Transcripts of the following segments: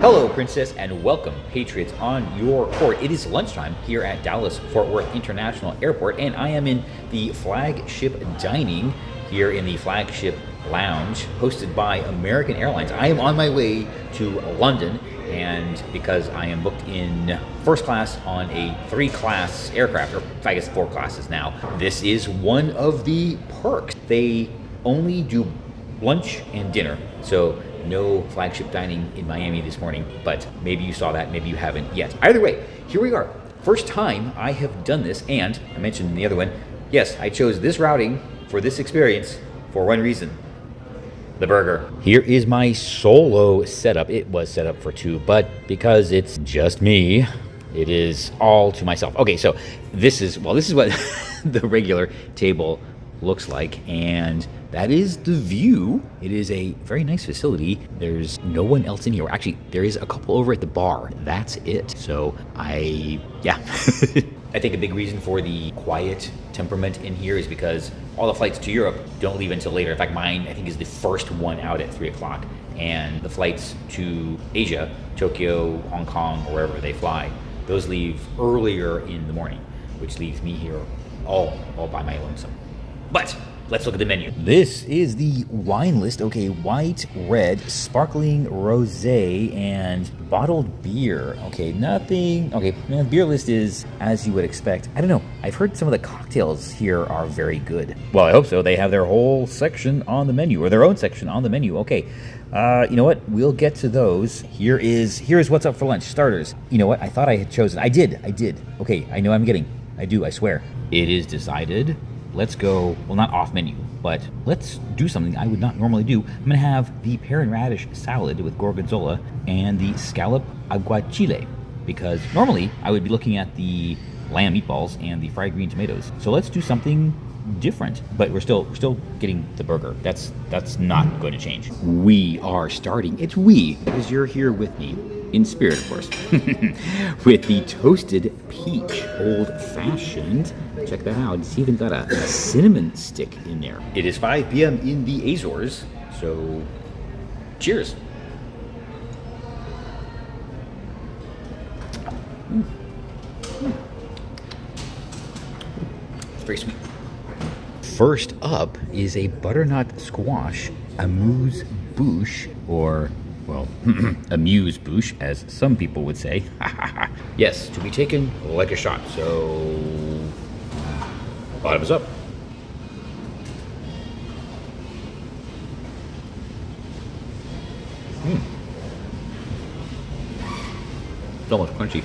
Hello, Princess, and welcome, Patriots, on your court. It is lunchtime here at Dallas-Fort Worth International Airport, and I am in the Flagship Dining here in the Flagship Lounge, hosted by American Airlines. I am on my way to London, and because I am booked in first class on a 3-class aircraft, or I guess 4 classes now, this is one of the perks. They only do lunch and dinner, so no flagship dining in Miami this morning, but maybe you saw that, maybe you haven't yet. Either way, here we are. First time I have done this, and I mentioned in the other one, yes, I chose this routing for this experience for one reason: the burger. Here is my solo setup. It was set up for 2, but because it's just me, it is all to myself. Okay, so this is what the regular table looks like, and that is the view. It is a very nice facility. There's no one else in here. Actually, there is a couple over at the bar. That's it. So I think a big reason for the quiet temperament in here is because all the flights to Europe don't leave until later. In fact, mine, I think, is the first one out at 3 o'clock. And the flights to Asia, Tokyo, Hong Kong, or wherever they fly, those leave earlier in the morning, which leaves me here all by my lonesome. But let's look at the menu. This is the wine list. Okay, white, red, sparkling rosé, and bottled beer. Okay, nothing. Okay, the beer list is as you would expect. I don't know. I've heard some of the cocktails here are very good. Well, I hope so. They have their whole section on the menu, or their own section on the menu. Okay, you know what? We'll get to those. Here is what's up for lunch. Starters. You know what? I thought I had chosen. I did. Okay, I know I'm getting. I do. I swear. It is decided. Let's go, well, not off menu, but let's do something I would not normally do. I'm gonna have the pear and radish salad with Gorgonzola and the scallop aguachile, because normally I would be looking at the lamb meatballs and the fried green tomatoes. So let's do something different, but we're still getting the burger. That's not going to change. We are starting. It's we, because you're here with me. In spirit, of course, with the toasted Peach Oldfashioned. Check that out. It's even got a cinnamon stick in there. It is 5 p.m. in the Azores, so cheers. It's very sweet. First up is a butternut squash amuse-bouche, or, well, amuse-bouche, as some people would say. Yes, to be taken like a shot. So, bottoms up. It's almost crunchy.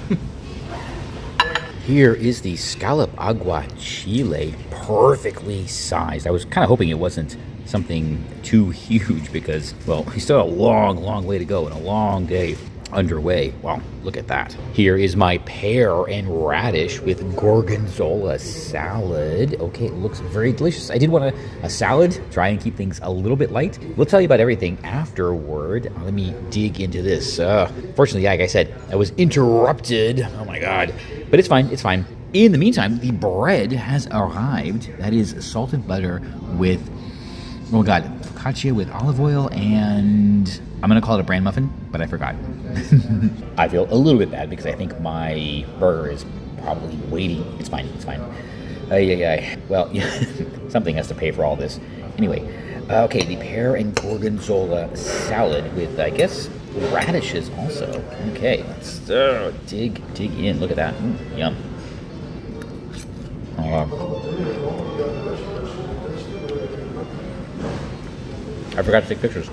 Here is the scallop aguachile, perfectly sized. I was kind of hoping it wasn't something too huge because, well, we still have a long way to go and a long day underway. Wow, look at that. Here is my pear and radish with Gorgonzola salad. Okay, it looks very delicious. I did want a salad, try and keep things a little bit light. We'll tell you about everything afterward. Let me dig into this. Fortunately, like I said, I was interrupted. Oh my God. But it's fine, it's fine. In the meantime, the bread has arrived. That is salted butter with, oh God, focaccia with olive oil, and I'm gonna call it a bran muffin, but I forgot. I feel a little bit bad because I think my burger is probably waiting. It's fine. Well, something has to pay for all this. Anyway, okay, the pear and Gorgonzola salad with, I guess, radishes also. Okay, let's dig in. Look at that. Yum. I forgot to take pictures.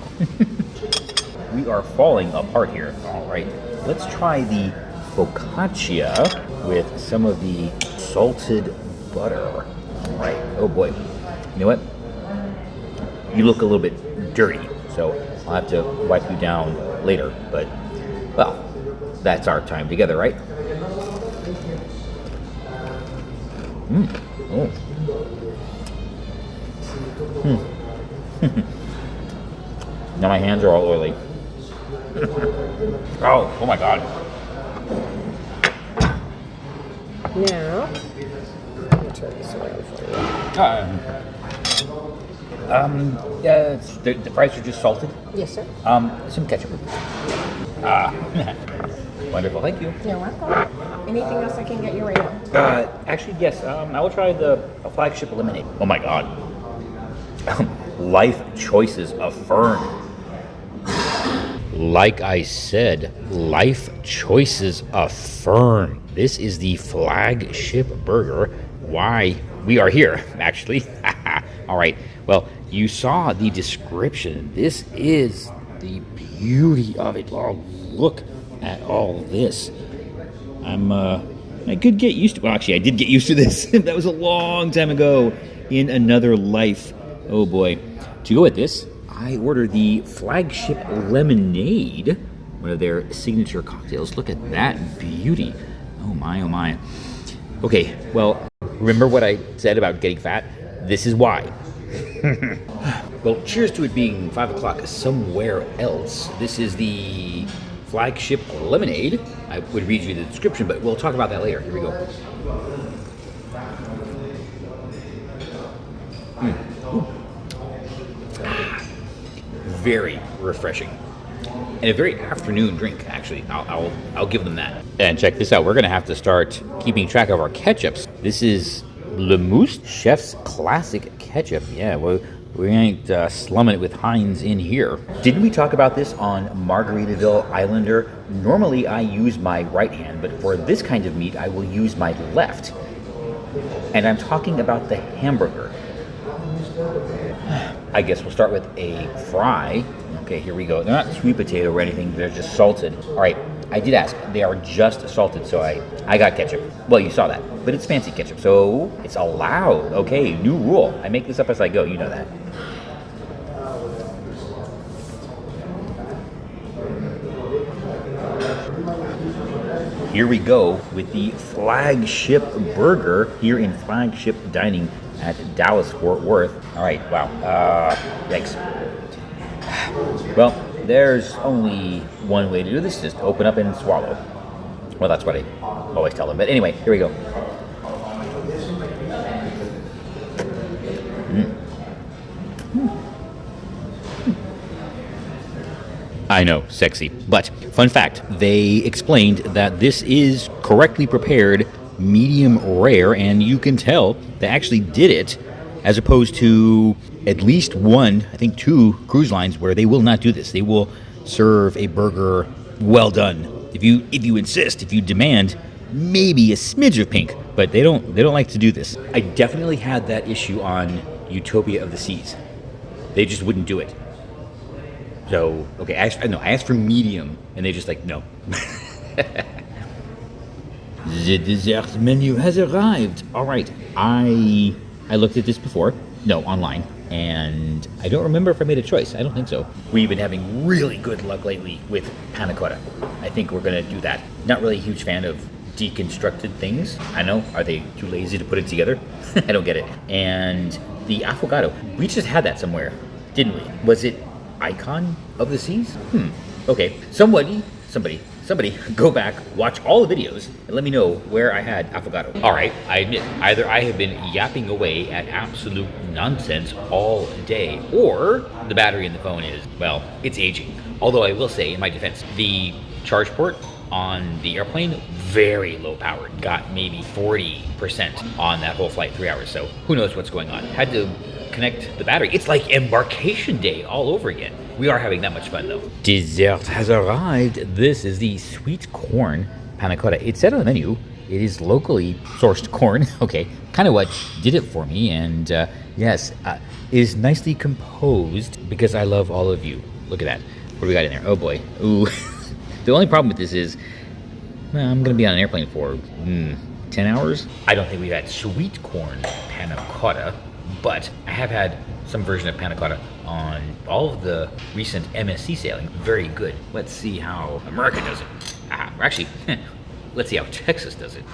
We are falling apart here. All right, let's try the focaccia with some of the salted butter. All right, oh boy. You know what? You look a little bit dirty, so I'll have to wipe you down later, but, well, that's our time together, right? Oh. Now my hands are all oily. Oh my God. Now, I'm going to turn this around for you. Yeah, the fries are just salted. Yes, sir. Some ketchup. Wonderful, thank you. You're welcome. Anything else I can get you right now? Actually, yes. I will try the Flagship Lemonade. Oh my God. Life choices affirmed. Like I said, life choices affirmed. This is the Flagship Burger. Why we are here, actually. All right. Well, you saw the description. This is the beauty of it. Oh, look at all this. I could get used to. Well, actually, I did get used to this. That was a long time ago in another life. Oh boy. To go with this, I ordered the Flagship Lemonade, one of their signature cocktails. Look at that beauty. Oh my, oh my. Okay, well, remember what I said about getting fat? This is why. Well, cheers to it being 5 o'clock somewhere else. This is the Flagship Lemonade. I would read you the description, but we'll talk about that later. Here we go. Very refreshing. And a very afternoon drink, actually. I'll give them that. And check this out. We're going to have to start keeping track of our ketchups. This is Le Mousse Chef's Classic Ketchup. Yeah, well, we ain't slumming it with Heinz in here. Didn't we talk about this on Margaritaville Islander? Normally I use my right hand, but for this kind of meat, I will use my left. And I'm talking about the hamburger. I guess we'll start with a fry. Okay, here we go. They're not sweet potato or anything. They're just salted. All right, I did ask. They are just salted, so I got ketchup. Well, you saw that. But it's fancy ketchup, so it's allowed. Okay, new rule. I make this up as I go. You know that. Here we go with the Flagship Burger here in Flagship Dining at Dallas Fort Worth. All right, wow. Thanks. Well, there's only one way to do this, just open up and swallow. Well, that's what I always tell them. But anyway, here we go. I know, sexy. But, fun fact, they explained that this is correctly prepared medium rare, and you can tell they actually did it as opposed to at least one, I think 2 cruise lines where they will not do this. They will serve a burger well done. If you insist, if you demand, maybe a smidge of pink, but they don't like to do this. I definitely had that issue on Utopia of the Seas. They just wouldn't do it. So, okay, I asked for medium, and they just like, no. The dessert menu has arrived. All right, I looked at this before. No, online. And I don't remember if I made a choice. I don't think so. We've been having really good luck lately with panna cotta. I think we're going to do that. Not really a huge fan of deconstructed things. I know. Are they too lazy to put it together? I don't get it. And the affogato. We just had that somewhere, didn't we? Was it Icon of the Seas? Okay. Somebody, go back, watch all the videos, and let me know where I had affogato. All right, I admit, either I have been yapping away at absolute nonsense all day, or the battery in the phone is, well, it's aging. Although I will say, in my defense, the charge port on the airplane, very low powered. Got maybe 40% on that whole flight, 3 hours. So who knows what's going on. Had to connect the battery. It's like embarkation day all over again. We are having that much fun though. Dessert has arrived. This is the sweet corn panna cotta. It said on the menu, it is locally sourced corn. Okay, kind of what did it for me. And yes, is nicely composed because I love all of you. Look at that. What do we got in there? Oh boy. Ooh. The only problem with this is, well, I'm going to be on an airplane for 10 hours. I don't think we've had sweet corn panna cotta, but I have had some version of panna cotta on all of the recent MSC sailing. Very good. Let's see how America does it. Or actually, let's see how Texas does it.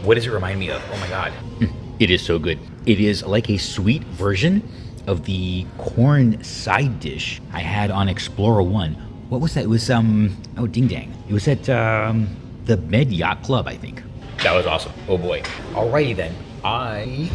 What does it remind me of? Oh my God. It is so good. It is like a sweet version of the corn side dish I had on Explorer 1 What was that? It was oh, ding dang. It was at the Med Yacht Club, I think. That was awesome. Oh boy. Alrighty then. I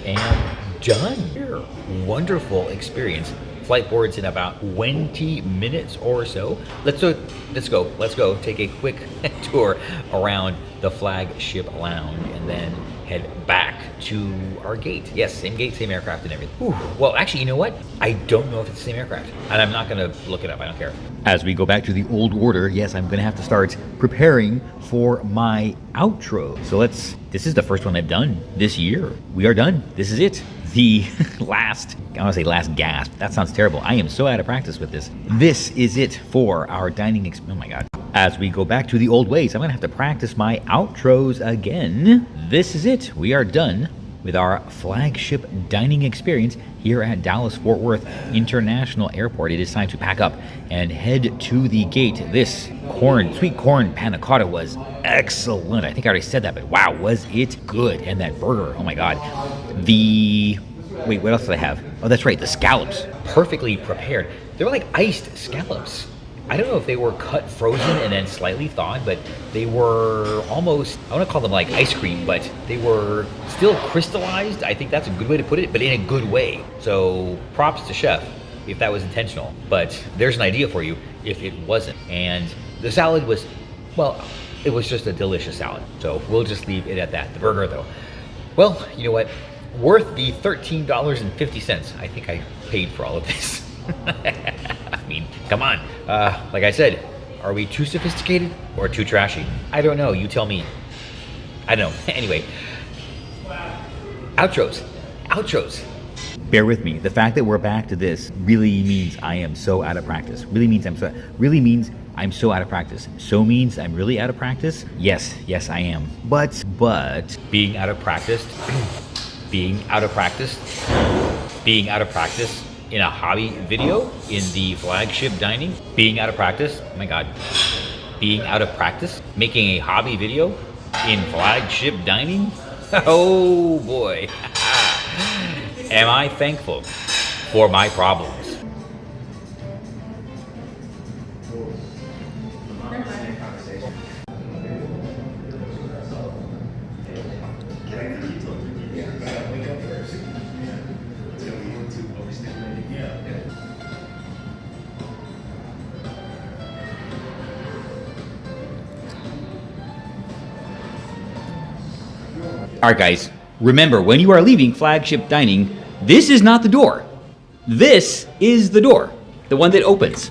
am done here. Wonderful experience. Flight boards in about 20 minutes or so. Let's go take a quick tour around the Flagship Lounge and then head back to our gate. Yes, same gate, same aircraft and everything. Whew. Well, actually, you know what? I don't know if it's the same aircraft, and I'm not gonna look it up, I don't care. As we go back to the old order, yes, I'm gonna have to start preparing for my outro. So this is the first one I've done this year. We are done. This is it. The last, I want to say last gasp. That sounds terrible. I am so out of practice with this. This is it for our dining experience. Oh my God. As we go back to the old ways, I'm going to have to practice my outros again. This is it. We are done with our flagship dining experience here at Dallas-Fort Worth International Airport. It is time to pack up and head to the gate. This sweet corn panna cotta was excellent. I think I already said that, but wow, was it good. And that burger, oh my God. Wait, what else did I have? Oh, that's right, the scallops. Perfectly prepared. They were like iced scallops. I don't know if they were cut frozen and then slightly thawed, but they were almost, I want to call them like ice cream, but they were still crystallized. I think that's a good way to put it, but in a good way. So props to chef if that was intentional, but there's an idea for you if it wasn't. And the salad was, well, it was just a delicious salad. So we'll just leave it at that. The burger though, well, you know what? Worth the $13.50 I think I paid for all of this. I mean, come on. Like I said, are we too sophisticated or too trashy? I don't know. You tell me. I don't know. Anyway, outros. Bear with me. The fact that we're back to this really means I am so out of practice. Really means I'm so out of practice. So means I'm really out of practice? Yes, I am. But being out of practice in a hobby video in the flagship dining, being out of practice, oh my God, being out of practice, making a hobby video in flagship dining, oh boy, am I thankful for my problems. All right, guys, remember when you are leaving flagship dining, this is not the door. This is the door, the one that opens.